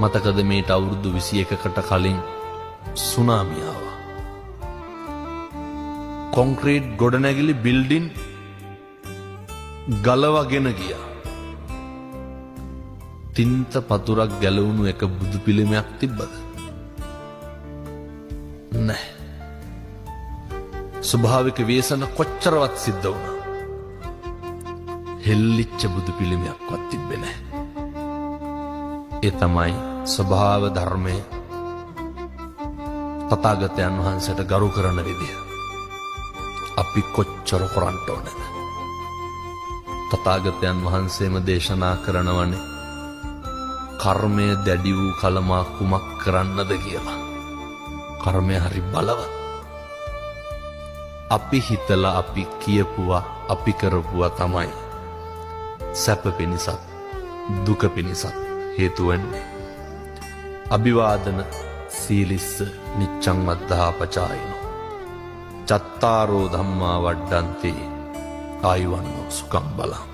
මතකද මේට අවුරුදු 21කට කලින් සුනාමිය ආවා. කොන්ක්‍රීට් ගොඩනැගිලි බිල්ඩින් ගලවගෙන ගියා. තින්ත පතුරක් ගැලවුණු එක බුදු පිළිමයක් තිබ්බද? නැහැ. ස්වභාවික ව්‍යසන කොච්චරවත් සිද්ධ වුණා. හෙල්ලිච්ච බුදු පිළිමයක්වත් තිබ්බේ නැහැ. ඒ තමයි ස්වභාව ධර්මය තථාගතයන් වහන්සේට ගරු කරන විදිය. අපි කොච්චර කරන්ට ඕනද? තථාගතයන් වහන්සේම දේශනා කරනවනේ කර්මය දැඩි වූ කලමා කුමක් කරන්නද කියලා. කර්මය හරි බලවත්. අපි හිතලා අපි කියපුවා අපි කරපුවා තමයි සැප පිණිසත් දුක පිණිසත් හේතු වෙන්නේ. අභිවාදන සීලිස්ස නිච්ඡං වද්ධා පචායිනෝ චත්තාරෝ ධම්මා වඩ්ඩන්ති ආයුවන්නෝ සුඛං බලං.